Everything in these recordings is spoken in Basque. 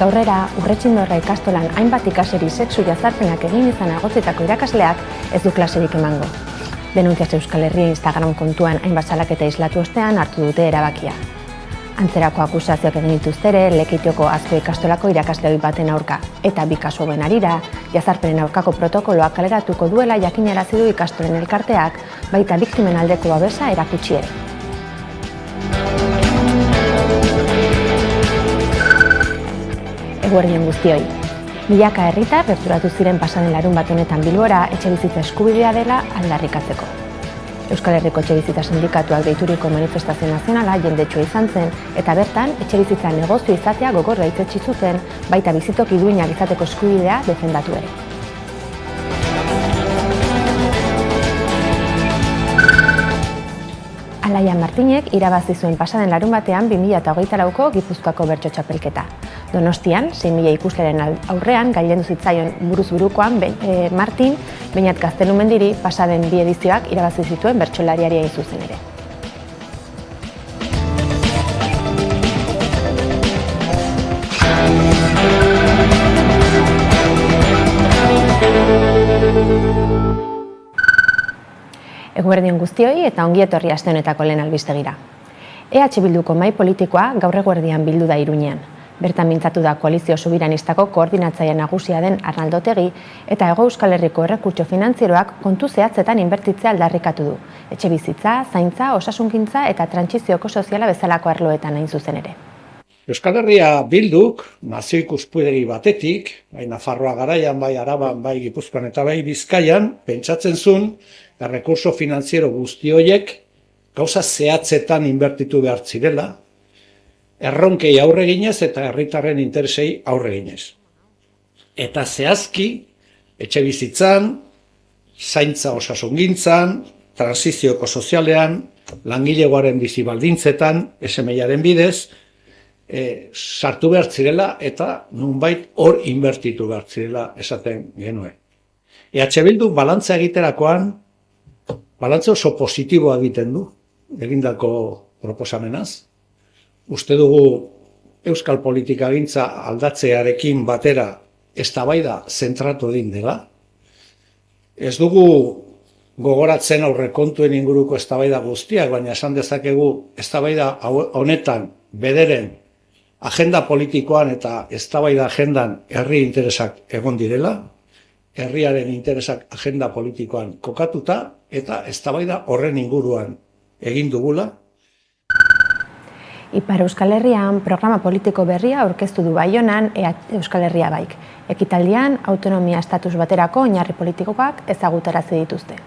Hortik aurrera, Urretxindorra ikastolan hainbat ikaseri sexu jazarpenak egin izan agotzetako irakasleak ez du klaserik emango. Denuntziaz Euskal Herria Instagram kontuan hainbat salaketa islatu ostean hartu dute erabakia. Antzerako akusazioak egin dituzte ere Lekeioko Azkue ikastolako irakasle baten aurka eta bi kasu hauen harira, jazarpenen aurkako protokoloak kaleratuko duela jakinarazi du ikastolen elkarteak, baita biktimen aldeko babesa erakutsi ere. Eguerdion guztioi. Milaka herritar gerturatu ziren pasaden larunbat honetan Bilbora etxebizitza eskubidea dela aldarrikatzeko. Euskal Herriko Etxebizitza Sindikatuak deituriko manifestazio nazionala jendetsua izan zen eta bertan etxebizitza negozio izatea gogor gaitzetsi zuten, baita bizitoki duinak izateko eskubidea defendatu ere. Alaia Martinek irabazi zuen pasaden larunbatean 2024ko Gipuzkoako bertso txapelketa. Donostian, 6.000 ikusleren aurrean gailendu zitzaion buruz burukoan Martin Beñat Gaztelumendiri pasaden bi edizioak irabazi zituen bertsolariari hain zuzen ere. Eguerdion guztioi eta ongi etorri aste honetako lehen albistegira. EH Bilduko mahai politikoa gaur eguerdian bildu da Iruñean. Bertan mintzatu da Koalizio Sobiranistako koordinatzaile nagusia den Arnaldo Otegi eta Hego Euskal Herriko errekurtso finantzieroak kontu zehatzetan inbertitzea aldarrikatu du. Etxebizitza, zaintza, osasunkintza eta trantsizioko soziala bezalako arloetan hain zuzen ere. Euskal Herria Bilduk nazio ikuspegi batetik, bai Nafarroa garaian, bai Araban, bai Gipuzkoan eta bai Bizkaian, pentsatzen zuen errekurtso finantziero guzti horiek gauza zehatzetan inbertitu behar zirela, erronkei aurre eginez eta herritarren interesei aurre eginez. Eta zehazki, etxebizitzan, zaintza osasungintzan, transizioko sozialean, langilegoaren bizibaldintzetan, SMIaren bidez, sartu behar zirela eta nunbait hor inbertitu behar zirela esaten genuen. EH Bildu balantza egiterakoan, balantza oso positiboa egiten du, egindako proposamenaz. Uste dugu euskal politikagintza aldatzearekin batera eztabaida zentratu egin dela. Ez dugu gogoratzen aurrekontuen inguruko eztabaida guztiak, baina esan dezakegu eztabaida honetan bederen agenda politikoan eta eztabaida agendan herri interesak egon direla, herriaren interesak agenda politikoan kokatuta eta eztabaida horren inguruan egin dugula. Ipar Euskal Herrian programa politiko berria aurkeztu du Baionan Euskal Herria Baik. Ekitaldian autonomia estatus baterako oinarri politikoak ezagutarazi dituzte.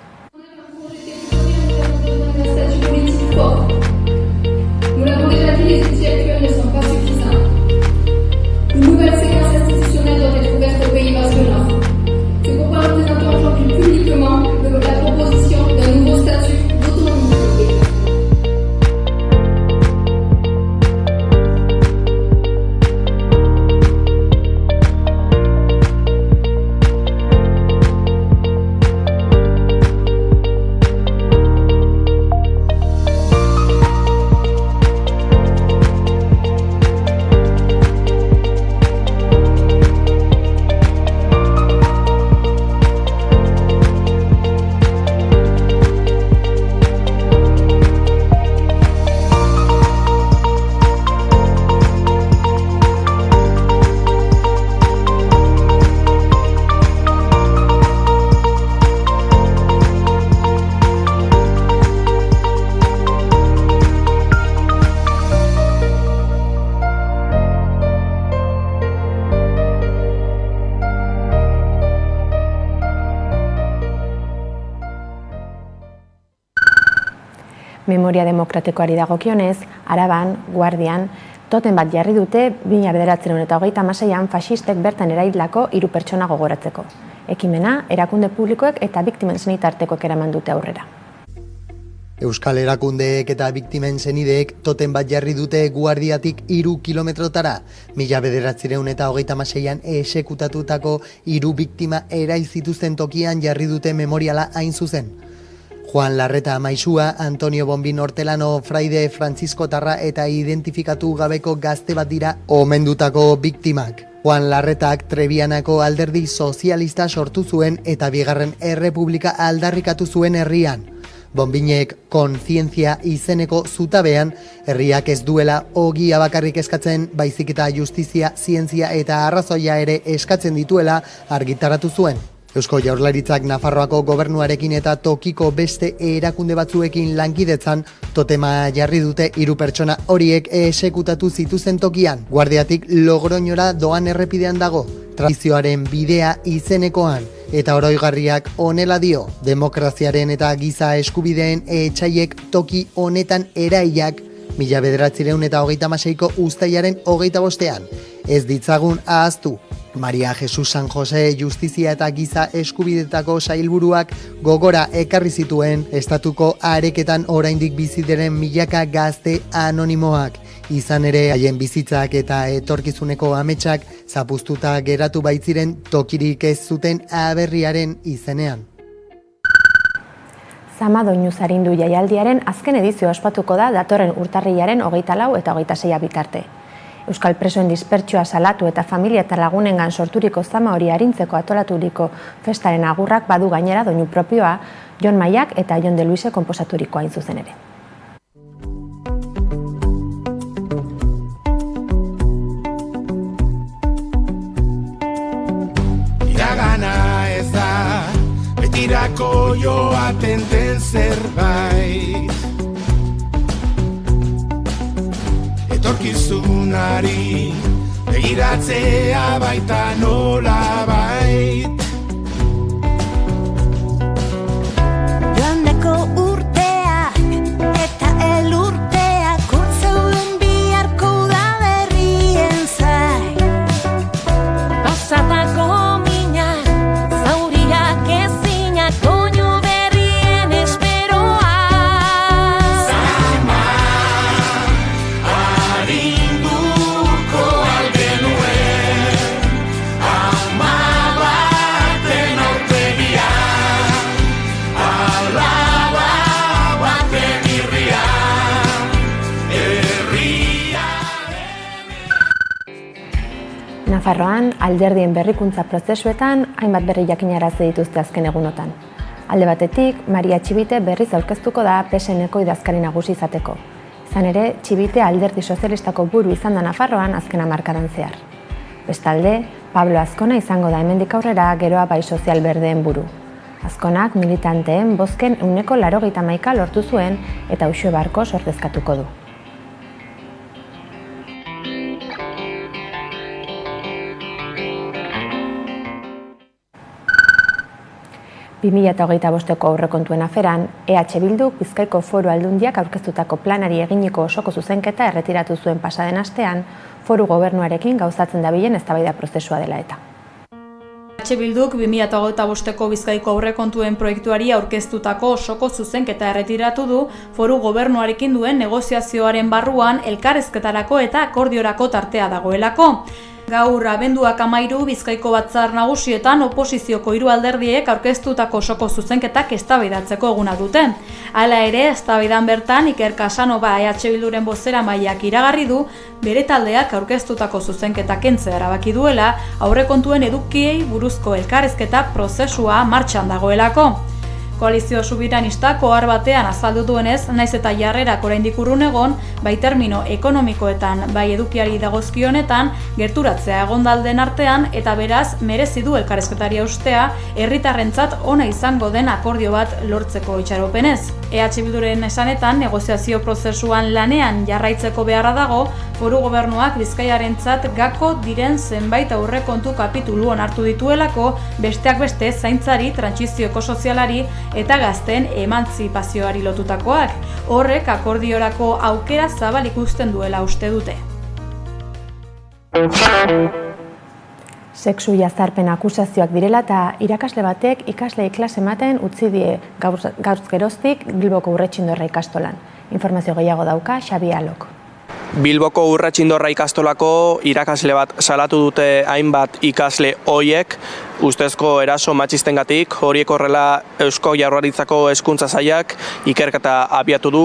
Memoria demokratikoari dagokionez, Araban, Guardian, toten bat jarri dute 1926an faxistek bertan eraildako 3 pertsona gogoratzeko. Ekimena, erakunde publikoek eta biktimen senitartekoek eraman dute aurrera. Euskal erakundeek eta biktimen senideek toten bat jarri dute Guardiatik 3 kilometrotara. 1926an esekutatutako 3 biktima erail zituzten tokian jarri dute memoriala hain zuzen. Juan Larreta maisua, Antonio Bombin Hortelano, fraide Frantziskotarra eta identifikatu gabeko gazte bat dira omendutako biktimak. Juan Larretak Trebianako alderdi sozialista sortu zuen eta bigarren errepublika aldarrikatu zuen herrian. Bonbinek kontzientzia izeneko zutabean, herriak ez duela ogia bakarrik eskatzen, baizik eta justizia, zientzia eta arrazoia ere eskatzen dituela argitaratu zuen. Eusko Jaurlaritzak Nafarroako gobernuarekin eta tokiko beste erakunde batzuekin lankidetzan totema jarri dute 3 pertsona horiek esekutatu zituzen tokian. Guardiatik Logroñora doan errepidean dago, tradizioaren bidea izenekoan, eta oroigarriak honela dio, demokraziaren eta giza eskubideen etsaiek toki honetan eraiak 1936ko uztailaren 25ean. Ez ditzagun ahaztu. Maria Jesus San Jose Justizia eta Giza Eskubidetako sailburuak gogora ekarri zituen estatuko areketan oraindik bizi diren milaka gazte anonimoak. Izan ere, haien bizitzak eta etorkizuneko ametsak zapuztuta geratu baitziren tokirik ez zuten aberriaren izenean. Zama Doinuzarindu jaialdiaren azken edizioa ospatuko da datorren urtarrilaren 24 eta 26 bitarte. Euskal presoen dispertsioa salatu eta familia eta lagunengan sorturiko zama hori arintzeko atolaturiko festaren agurrak badu gainera doinu propioa, Jon Maiak eta Jon de Luise konposaturikoa hain zuzen ere. Iragana ez da, betirako joaten den zerbait. Etorkizunari begiratzea baita nolabait. Joandeko urteak eta elurteak urtzeuden biharko da berrien zai. Pasatako minak, zauriak ezinak, doinu berrien esperoa. Zama arinduko algenuen, ama baten aurpegia, alaba baten irria, Nafarroan, alderdien berrikuntza prozesuetan hainbat berri jakinarazi dituzte azken egunotan. Alde batetik, Maria Txibite berriz aurkeztuko da PSN-eko idazkari nagusi izateko. Izan ere, Txibite alderdi sozialistako buru izan da Nafarroan azken hamarkadan zehar. Bestalde, Pablo Azkona izango da hemendik aurrera Geroa Bai Sozial Berdeen buru. Azkonak militanteen bozken 91% lortu zuen eta Uxue Barkos ordezkatuko du. Bi 2025ko aurrekontuen aferan, EH Bilduk Bizkaiko Foru Aldundiak aurkeztutako planari eginiko osoko zuzenketa erretiratu zuen pasaden astean, foru gobernuarekin gauzatzen dabilen eztabaida prozesua dela eta. EH Bilduk 2025ko Bizkaiko aurrekontuen proiektuari aurkeztutako osoko zuzenketa erretiratu du foru gobernuarekin duen negoziazioaren barruan elkarrizketarako eta akordiorako tartea dagoelako. Gaur abenduak 13 Bizkaiko batzar nagusietan oposizioko 3 alderdiek aurkeztutako osoko zuzenketak eztabaidatzeko eguna dute. Hala ere, eztabaidan bertan Iker Casanova EH Bilduren bozeramaileak iragarri du bere taldeak aurkeztutako zuzenketa kentzea erabaki duela aurrekontuen edukiei buruzko elkarrizketa prozesua martxan dagoelako. Koalizio Subiranista ohar batean azaldu duenez, naiz eta jarrerak oraindik urrun egon, bai termino ekonomikoetan, bai edukiari dagozkionetan, gerturatzea egondalden artean eta beraz merezi du elkarrizketari eustea herritarrentzat ona izango den akordio bat lortzeko itxaropenez. EH Bilduren esanetan negoziazio prozesuan lanean jarraitzeko beharra dago, foru gobernuak Bizkaiarentzat gako diren zenbait aurrekontu kapitulu onartu dituelako, besteak beste zaintzari, trantsizio ekosozialari eta gazteen emantzipazioari lotutakoak. Horrek akordiorako aukera zabal ikusten duela uste dute. Sexu jazarpen akusazioak direla eta irakasle batek ikaslei klase ematen utzi die gaur geroztik Bilboko Urretxindorra ikastolan. Informazio gehiago dauka Xabi Alok. Bilboko Urretxindorra ikastolako irakasle bat salatu dute hainbat ikasle hoiek ustezko eraso matxistengatik. Horiek horrela Eusko Jaurlaritzako Hezkuntza Sailak ikerketa abiatu du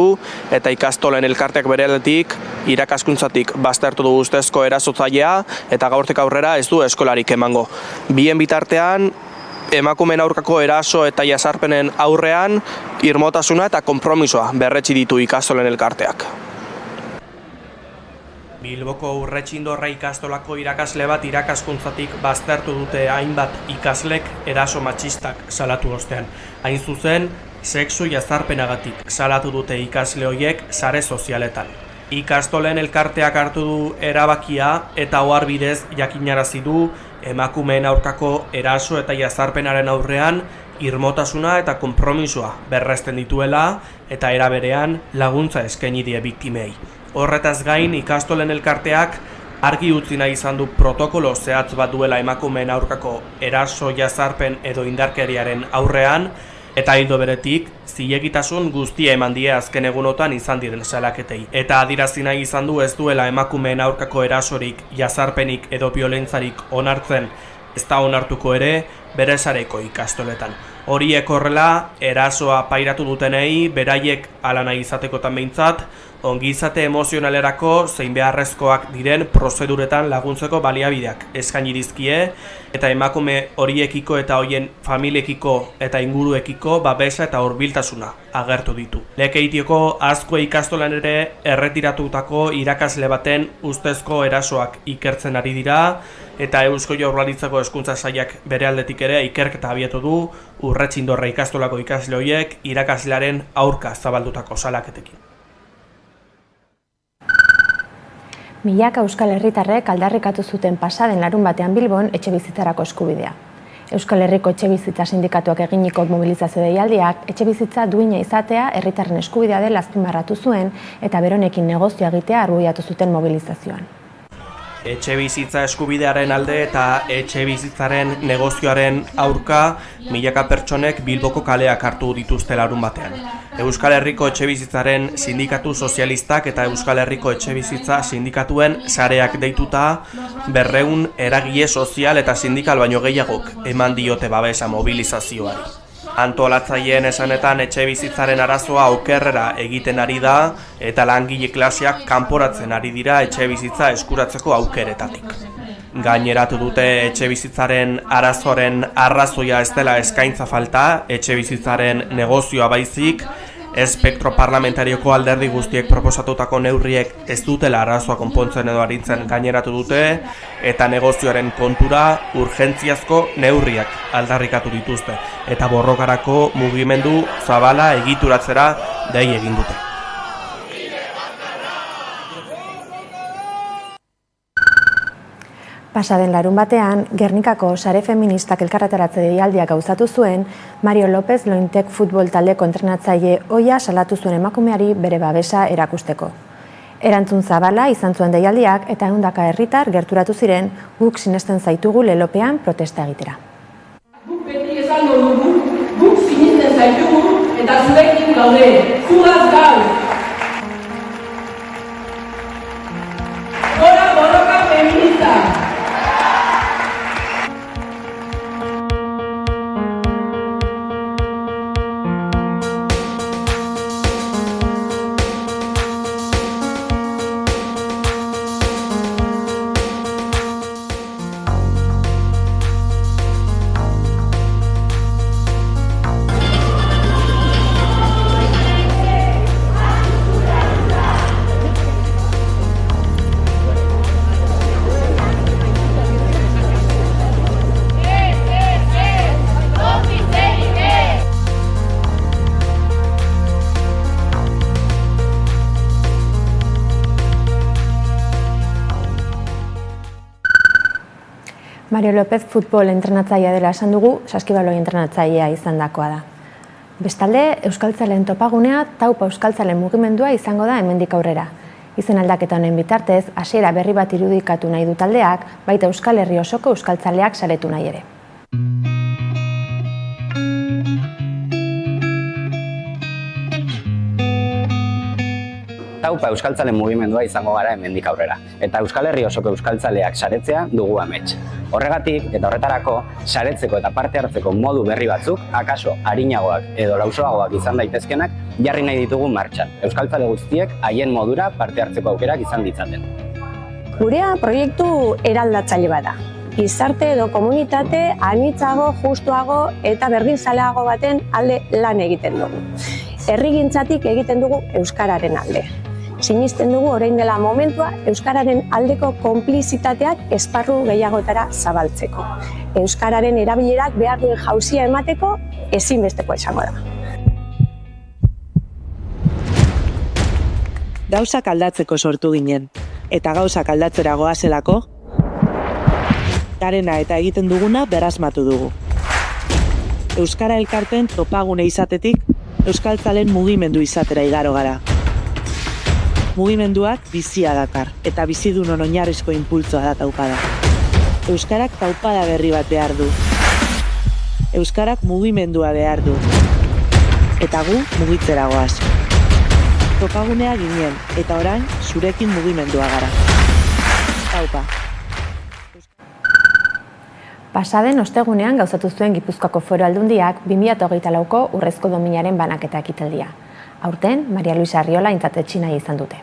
eta ikastolen elkarteak berealdetik irakaskuntzatik baztertu du ustezko erasotzailea eta gaurtik aurrera ez du eskolarik emango. Bien bitartean, emakumeen aurkako eraso eta jazarpenen aurrean irmotasuna eta konpromisoa berretsi ditu ikastolen elkarteak. Bilboko Urretxindorra ikastolako irakasle bat irakaskuntzatik baztertu dute hainbat ikaslek eraso matxistak salatu ostean. Hain zuzen, sexu jazarpenagatik salatu dute ikasle horiek sare sozialetan. Ikastolen elkarteak hartu du erabakia eta ohar bidez jakinarazi du emakumeen aurkako eraso eta jazarpenaren aurrean irmotasuna eta konpromisoa berresten dituela eta era berean laguntza eskaini die biktimei. Horretaz gain, ikastolen elkarteak argi utzi nahi izan du protokolo zehatz bat duela emakumeen aurkako eraso jazarpen edo indarkeriaren aurrean, eta ildo beretik, zilegitasun guztia eman die azken egunotan izan diren salaketei. Eta adierazi nahi izan du ez duela emakumeen aurkako erasorik, jazarpenik edo biolentzarik onartzen, ez da onartuko ere bere sareko ikastoletan. Horiek horrela, erasoa pairatu dutenei, beraiek hala nahi izatekotan behintzat, ongizate emozionalerako zein beharrezkoak diren prozeduretan laguntzeko baliabideak eskaini dizkie eta emakume horiekiko eta hoien familiekiko eta inguruekiko babesa eta hurbiltasuna agertu ditu. Lekeitioko Azkue ikastolan ere erretiratutako irakasle baten ustezko erasoak ikertzen ari dira eta Eusko Jaurlaritzako Hezkuntza Sailak bere aldetik ere ikerketa abiatu du Urretxindorra ikastolako ikasle horiek irakaslearen aurka zabaldutako salaketekin. Milaka euskal herritarrek aldarrikatu zuten pasaden larunbatean Bilbon etxebizitzarako eskubidea. Euskal Herriko Etxebizitza Sindikatuak eginiko mobilizazio deialdiak etxebizitza duina izatea herritarren eskubidea dela azpimarratu zuen eta beronekin negozioa egitea arbuiatu zuten mobilizazioan. Etxebizitza eskubidearen alde eta etxebizitzaren negozioaren aurka milaka pertsonek Bilboko kaleak hartu dituzte larunbatean. Euskal Herriko Etxebizitzaren Sindikatu Sozialistak eta Euskal Herriko Etxebizitza Sindikatuen sareak deituta 200 eragile sozial eta sindikal baino gehiagok eman diote babesa mobilizazioari. Antolatzaileen esanetan etxebizitzaren arazoa okerrera egiten ari da eta langile klaseak kanporatzen ari dira etxebizitza eskuratzeko aukeretatik. Gaineratu dute etxebizitzaren arazoaren arrazoia ez dela eskaintza falta, etxebizitzaren negozioa baizik, espektro parlamentarioko alderdi guztiek proposatutako neurriek ez dutela arazoa konpontzen edo arintzen gaineratu dute eta negozioaren kontura urgentziazko neurriak aldarrikatu dituzte eta borrokarako mugimendu zabala egituratzera dei egin dute. Pasaden larunbatean, Gernikako sare feministak elkarretaratze deialdia gauzatu zuen, Mario López Lointek futbol taldeko entrenatzaile ohia salatu zuen emakumeari bere babesa erakusteko. Erantzun zabala izan zuen deialdiak eta 100 herritar gerturatu ziren guk sinesten zaitugu lelopean protesta egitera. Guk beti esango dugu, guk sinesten zaitugu eta zurekin gaude, zugaz gau! Gora borroka feminista! Mario López futbol entrenatzailea dela esan dugu, saskibaloi entrenatzailea izandakoa da. Bestalde, euskaltzaleen topagunea Taupa euskaltzalen mugimendua izango da hemendik aurrera. Izen aldaketa honen bitartez, hasiera berri bat irudikatu nahi du taldeak, baita Euskal Herri osoko euskaltzaleak saretu nahi ere. Taupa euskaltzale mugimendua izango gara hemendik aurrera, eta Euskal Herri osoko euskaltzaleak saretzea dugu amets. Horregatik eta horretarako saretzeko eta parte hartzeko modu berri batzuk, akaso arinagoak edo lausoagoak izan daitezkenak, jarri nahi ditugu martxan. Euskaltzale guztiek haien modura parte hartzeko aukerak izan ditzaten. Gurea proiektu eraldatzaile bada. Gizarte edo komunitate anitzago, justuago eta berdinzaleago baten alde lan egiten dugu. Herrigintzatik egiten dugu euskararen alde. Sinisten dugu orain dela momentua euskararen aldeko konplizitateak esparru gehiagotara zabaltzeko. Euskararen erabilerak behar duen jauzia emateko ezinbestekoa izango da. Gauzak aldatzeko sortu ginen, eta gauzak aldatzera goazelako, garena eta egiten duguna berrasmatu dugu. Euskara elkarten topagune izatetik, euskaltzalen mugimendu izatera igaro gara. Mugimenduak bizia dakar, eta bizidunon oinarrizko inpultsoa da taupada. Euskarak taupada berri bat behar du. Euskarak mugimendua behar du. Eta gu mugitzera goaz. Topagunea ginen, eta orain zurekin mugimendua gara. Taupa. Pasaden ostegunean gauzatu zuen Gipuzkoako Foru Aldundiak 2024ko urrezko dominaren banaketa ekitaldia. Aurten, Maria Luisa Arriola aintzatetsi nahi izan dute.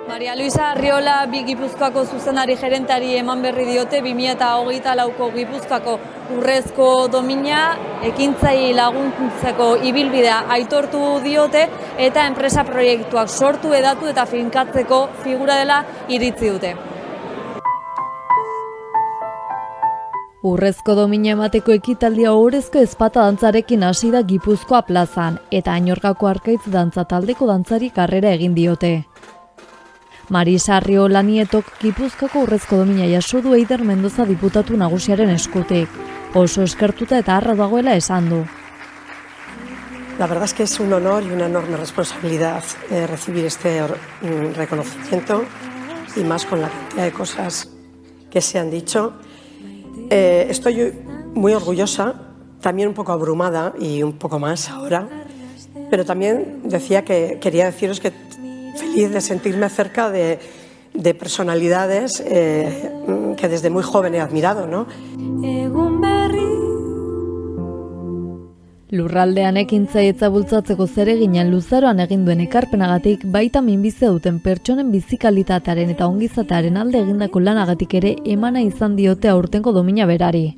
Maria Luisa Arriola bi Gipuzkoako zuzendari gerentari eman berri diote 2024ko Gipuzkoako urrezko domina ekintzai laguntzeko ibilbidea aitortu diote eta enpresa proiektuak sortu, hedatu eta finkatzeko figura dela iritzi dute. Urrezko domina emateko ekitaldia ohorezko ezpata dantzarekin hasi da Gipuzkoa plazan eta Ainorkako Arkaitz dantza taldeko dantzari karrera egin diote. Marisa Arriola nietok Gipuzkoako urrezko domina jaso du Eider Mendoza diputatu nagusiaren eskutik. Oso eskertuta eta harra dagoela esan du. La verdad es que es un honor y una enorme responsabilidad recibir este reconocimiento y más con la cantidad de cosas que se han dicho. Estoy muy orgullosa, también un poco abrumada y un poco más ahora, pero también quería deciros que feliz de sentirme cerca de personalidades que desde muy joven he admirado, ¿no? Lurraldean ekintzaitza bultzatzeko zereginan luzaroan egin duen ekarpenagatik baita minbizia duten pertsonen bizikalitatearen eta ongizatearen alde egindako lanagatik ere emana izan diote aurtengo domina berari.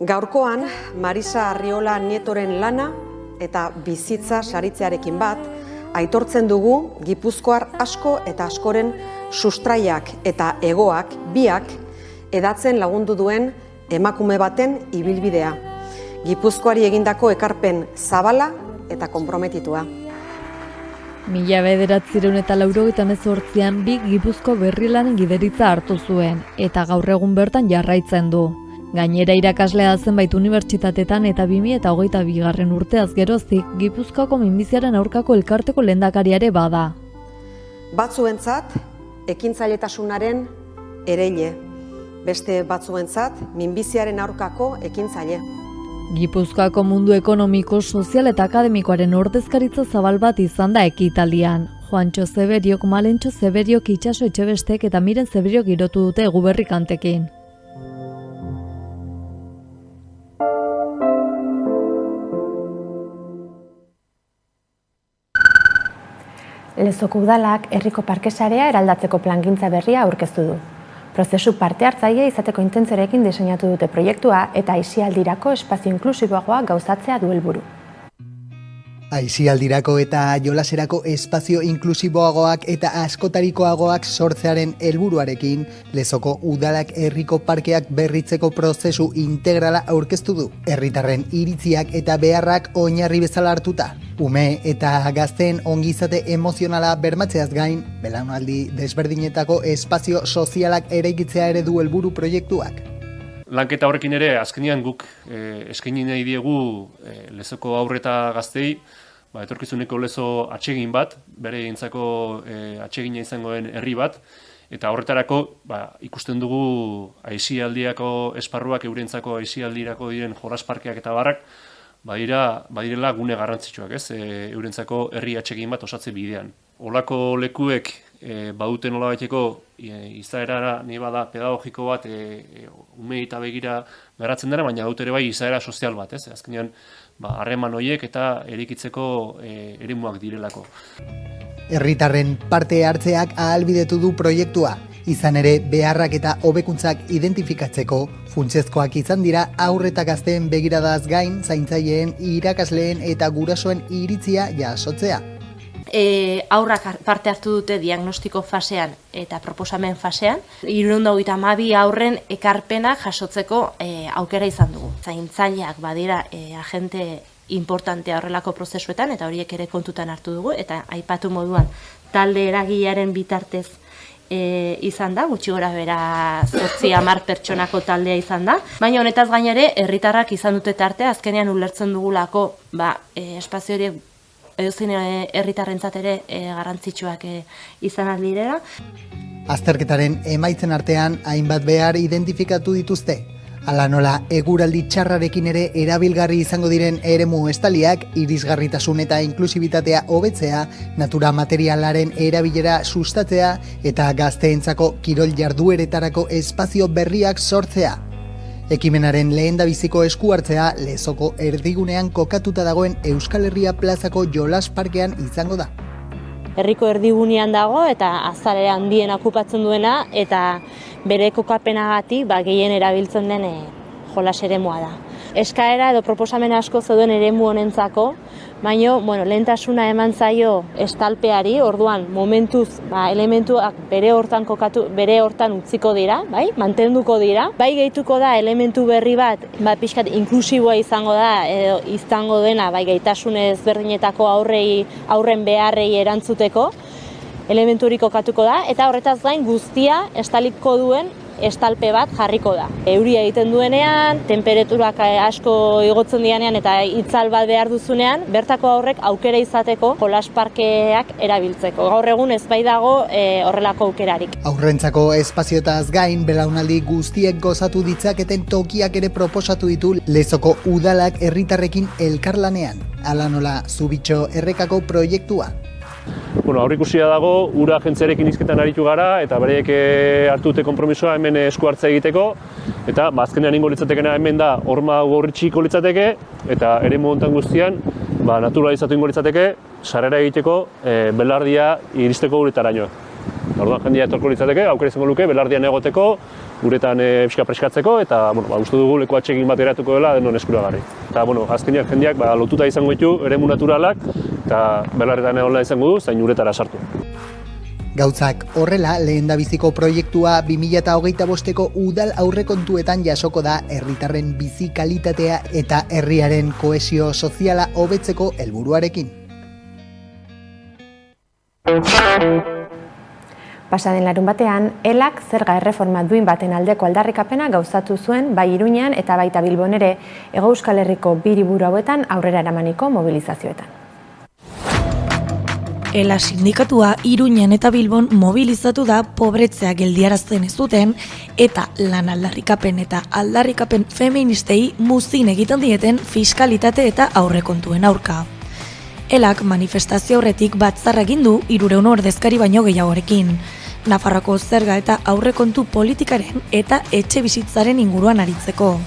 Gaurkoan, Marisa Arriola nietoren lana eta bizitza saritzearekin bat, aitortzen dugu Gipuzkoar asko eta askoren sustraiak eta egoak biak edatzen lagundu duen emakume baten ibilbidea. Gipuzkoari egindako ekarpen zabala eta konprometitua. 1988an bi Gipuzko berrilanen gideritza hartu zuen eta gaur egun bertan jarraitzen du. Gainera irakaslea zenbait unibertsitatetan eta 2022 urteaz geroztik Gipuzkoako minbiziaren aurkako elkarteko lehendakariare bada. Batzuentzat ekintzailetasunaren ereile, beste batzuentzat minbiziaren aurkako ekintzaile. Gipuzkoako mundu ekonomiko, sozial eta akademikoaren ordezkaritza zabal bat izan da ekitaldian. Juantxo Zeberiok, Malentxo Zeberiok, Itxaso Etxebestek eta Miren Zeberiok girotu dute Eguberri kantekin. Lezoko udalak herriko parkesarea eraldatzeko plangintza berria aurkeztu du. Prozesu parte hartzaile izateko intentzorekin diseinatu dute proiektua eta aisialdirako espazio inklusiboagoa gauzatzea du helburu. Aisialdirako eta jolaserako espazio inklusiboagoak eta askotarikoagoak sortzearen helburuarekin, Lezoko udalak herriko parkeak berritzeko prozesu integrala aurkeztu du. Herritarren iritziak eta beharrak oinarri bezala hartuta. Ume eta gazteen ongizate emozionala bermatzeaz gain, belaunaldi desberdinetako espazio sozialak eraikitzea ere du helburu proiektuak. Lanketa horrekin ere, azkenean guk eskaini nahi diegu Lezoko haur eta gaztei, etorkizuneko lezo atsegin bat, bere entzako atsegina izangoen herri bat, eta horretarako ikusten dugu aisialdiako esparruak, eurentzako aisialdirako diren jolasparkeak eta barrak, badirela gune garrantzitsuak, ez? Eurentzako herri atsegin bat osatze bidean. Olako lekuek baduten nolabaiteko izaera nahi bada pedagogiko bat umei eta begira garatzen dena, baina dut ere bai izaera sozial bat, ez? Azkenean harreman horiek eta erikitzeko eremuak direlako. Herritarren parte hartzeak ahalbidetu du proiektua. Izan ere, beharrak eta hobekuntzak identifikatzeko funtsezkoak izan dira haur eta gazteen begiradaz gain, zaintzaileen, irakasleen eta gurasoen iritzia jasotzea. Haurrak parte hartu dute diagnostiko fasean eta proposamen fasean. 332 haurren ekarpenak jasotzeko aukera izan dugu. Zaintzaileak badira agente importantea horrelako prozesuetan eta horiek ere kontutan hartu dugu eta aipatu moduan talde eragilearen bitartez izan da, gutxi gora bera 8-10 pertsonako taldea izan da, baina honetaz gain ere herritarrak izan dute tartea, azkenean ulertzen dugulako espazio horiek edozein herritarrentzat ere garrantzitsuak izan aldirela. Azterketaren emaitzen artean hainbat behar identifikatu dituzte. Hala nola, eguraldi txarrarekin ere erabilgarri izango diren eremu estaliak, irisgarritasun eta inklusibitatea hobetzea, natura materialaren erabilera sustatzea eta gazteentzako kirol jardueretarako espazio berriak sortzea. Ekimenaren lehendabiziko esku hartzea Lezoko erdigunean kokatuta dagoen Euskal Herria plazako jolas parkean izango da. Herriko erdigunean dago eta azale handien okupatzen duena eta bere kokapenagatik gehien erabiltzen den jolas eremua da. Eskaera edo proposamen asko zeuden eremu honentzako, baina lehentasuna eman zaio estalpeari, orduan momentuz elementuak bere hortan utziko dira, mantenduko dira. Bai gehituko da elementu berri bat, pixkat inklusiboa izango da, edo izango dena, gaitasun ezberdinetako aurren beharrei erantzuteko, elementu hori kokatuko da, eta horretaz gain guztia estaliko duen estalpe bat jarriko da. Euria egiten duenean, temperaturak asko igotzen dianean eta itzal bat behar duzunean, bertako aurrek aukera izateko jolas parkeak erabiltzeko. Gaur egun ez bai dago horrelako aukerarik. Aurrentzako espazioetaz gain, belaunaldi guztiek gozatu ditzaketen tokiak ere proposatu ditu Lezoko udalak herritarrekin elkarlanean. Hala nola Zubitxo errekako proiektua. Aurreikusia dago, ura agentziarekin hizketan aritu gara eta bereiek hartu dute konpromisoa hemen esku hartzea egiteko eta azkenean ingo litzatekena hemen da horma gorritxiko litzateke eta eremu hontan guztian naturalizatu ingo litzateke sarrera egiteko belardia iristeko uretaraino. Orduan jendia etorko litzateke, aukera izango luke belardian egoteko, uretan pixka preskatzeko eta uste dugu leku atsegin bat eratuko dela denon eskuragarri. Eta azkenean jendeak lotuta izango ditu eremu naturalak eta belarretan egola izango du, zain uretara sartu. Gauzak horrela, lehendabiziko proiektua 2025ko udal aurrekontuetan jasoko da herritarren bizi kalitatea eta herriaren kohesio soziala hobetzeko helburuarekin. Pasaden larunbatean, ELAK zerga erreforma duin baten aldeko aldarrikapena gauzatu zuen bai Iruñean eta baita Bilbon ere Hego Euskal Herriko bi hiriburu hauetan aurrera eramaniko mobilizazioetan. ELA sindikatua Iruñan eta Bilbon mobilizatu da pobretzea geldiarazten ez duten eta lan aldarrikapen eta aldarrikapen feministei muzin egiten dieten fiskalitate eta aurrekontuen aurka. ELAK manifestazio horretik batzarra egin du 300 ordezkari baino gehiagorekin. Nafarroako zerga eta aurrekontu politikaren eta etxe bizitzaren inguruan aritzeko.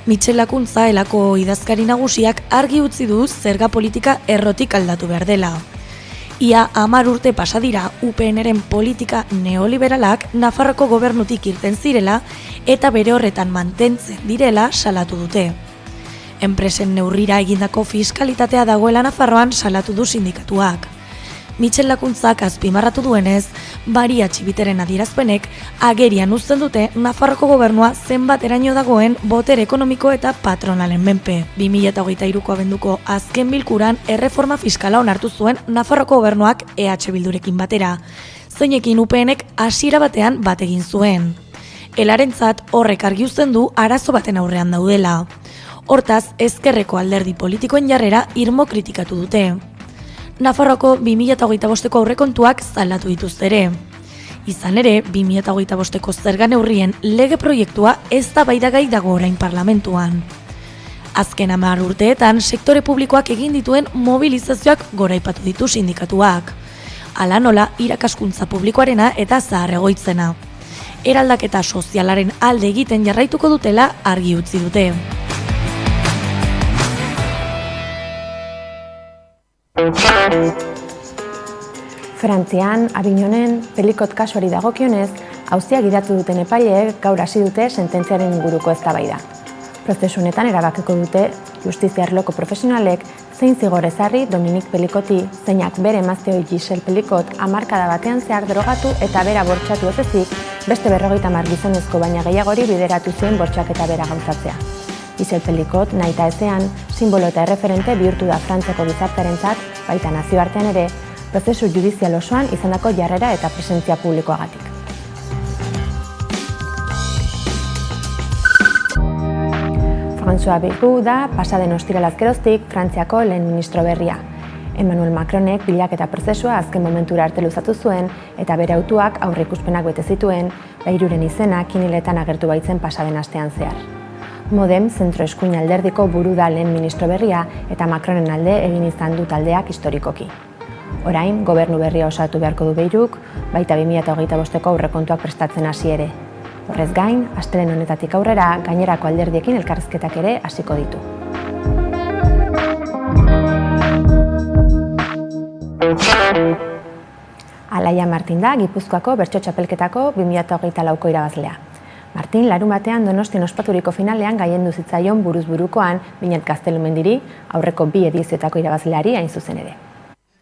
Mitxel Lakuntza ELAko idazkari nagusiak argi utzi du zerga politika errotik aldatu behar dela. Ia 10 urte pasa dira UPNren politika neoliberalak Nafarroko gobernutik irten zirela eta bere horretan mantentzen direla salatu dute. Enpresen neurrira egindako fiskalitatea dagoela Nafarroan salatu du sindikatuak. Mitxel Lakuntzak azpimarratu duenez, Baria Txibiteren adierazpenek agerian uzten dute Nafarroko gobernua zenbateraino dagoen botere ekonomiko eta patronalen menpe. 2023ko abenduko azken bilkuran erreforma fiskala onartu zuen Nafarroko gobernuak EH Bildurekin batera, zeinekin UPNek hasiera batean bat egin zuen. ELArentzat horrek argi uzten du arazo baten aurrean daudela. Hortaz, ezkerreko alderdi politikoen jarrera irmo kritikatu dute. Nafarroko 2025ko aurrekontuak zalatu dituzte ere. Izan ere, 2025ko zerga neurrien lege proiektua ez da baidagai dago orain parlamentuan. Azken 10 urteetan sektore publikoak egin dituen mobilizazioak goraipatu ditu sindikatuak. Hala nola irakaskuntza publikoarena eta zahar-egoitzena. Eraldaketa sozialaren alde egiten jarraituko dutela argi utzi dute. Frantzian, Avignonen, pelikot kasuari dagokionez, auzia gidatu duten epaileek gaur hasi dute sententziaren inguruko eztabaida. Prozesu honetan erabakiko dute justizia arloko profesionalek zein zigor ezarri Dominique Pelikoti, zeinak bere emazteoi Giselle Pelikot hamarkada batean zehar drogatu eta bera bortxatu ez ezik, beste 50 gizonezko baina gehiagori bideratu zuen bortxaketa bera gauzatzea. Giselle Pelikot, nahita ezean, simbolo eta erreferente bihurtu da Frantziako gizartearentzat, baita nazioartean ere, prozesu judizial osoan izandako jarrera eta presentzia publikoagatik. François Bayrou da pasaden ostiralaz geroztik Frantziako lehen ministro berria. Emmanuel Macronek bilaketa prozesua azken momentura arte luzatu zuen eta bere autuak aurreikuspenak bete zituen, Bayrouren izena kiniletan agertu baitzen pasaden astean zehar. Modem zentro-eskuin alderdiko buru da lehen ministro berria eta Macronen alde egin izan du taldeak historikoki. Orain, gobernu berria osatu beharko du Bayruk, baita 2025ko aurrekontuak prestatzen hasi ere. Horrez gain, astelehen honetatik aurrera, gainerako alderdiekin elkarrizketak ere hasiko ditu. Alaia Martin da Gipuzkoako bertso txapelketako 2024ko irabazlea. Martin larunbatean Donostian ospaturiko finalean gailendu zitzaion buruz burukoan Binet Gaztelumendiri, aurreko 2 edizioetako irabazleari hain zuzen ere.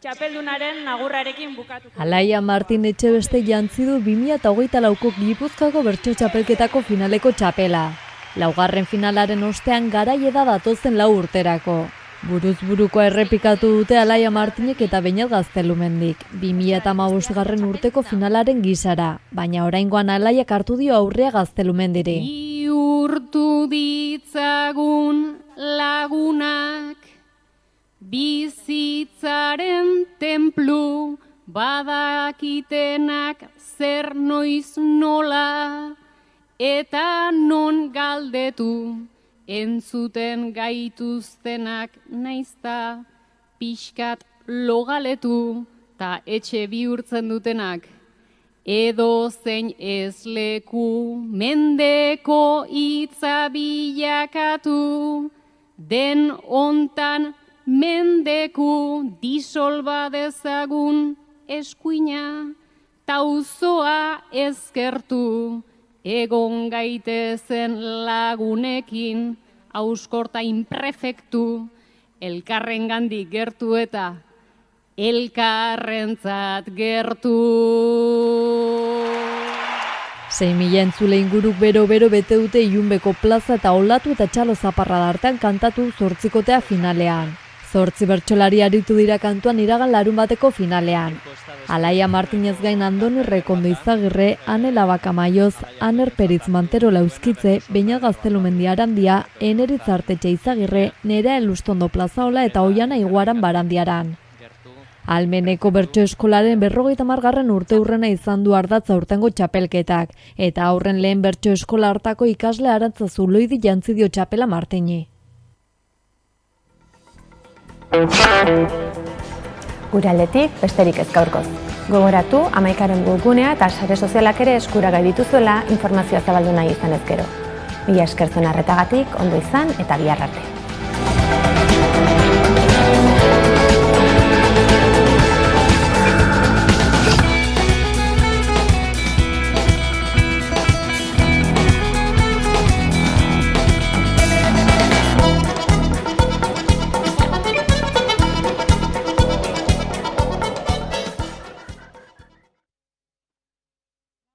Txapeldunaren agurrarekin bukatu. Alaia Martin Etxebeste jantzi du 2024ko Gipuzkoako bertso txapelketako finaleko txapela. Laugarren finalaren ostean garaie da datozen 4 urterako. Buruz burukoa errepikatu dute Alaia Martinek eta Beñat Gaztelumendik, 2015 urteko finalaren gisara, baina oraingoan Alaiak hartu dio aurrea Gaztelumendiri. Bihurtu ditzagun lagunak, bizitzaren tenplu, badakitenak zer noiz nola, eta non galdetu, entzuten gaituztenak naizta, pixkat logaletu, ta etxe bihurtzen dutenak. Edo zein ez leku, mendeko hitza bilakatu, den ontan mendeku disolba dezagun eskuina, tauzoa ezkertu, egon gaitezen lagunekin, auskorta inprefektu, elkarrengandik gertu eta elkarrentzat gertu. 6.000 entzule inguruk bero-bero bete dute Ilunbeko plaza eta Olatu eta Txalo Zaparrada artean kantatu 8kotea finalean. 8 bertsolari aritu dira kantuan iragan larunbateko finalean. Alaia Martinez gain Andoni Rekondo Izagirre, Ane Labakamaioz, Aner Peritz Mantero Lauzkitze, Beñat Gaztelumendi Arandia, Eneritz Artetxe Izagirre, Nerea Elustondo Plazaola eta Oiana Iguaran Barandiaran. Almeneko bertso eskolaren 50. urte urrena izan du ardatza urtengo txapelketak, eta aurren lehen bertso eskola hartako ikasle Arantza Zuloidi jantzi dio txapela Martini. Gure aldetik, besterik ez gaurkoz. Gogoratu, 11aren webgunea eta sare sozialak ere eskuragai dituzuela informazioa zabaldu nahi izan ezkero. Mila esker zuen arretagatik, ondo izan eta bihar arte.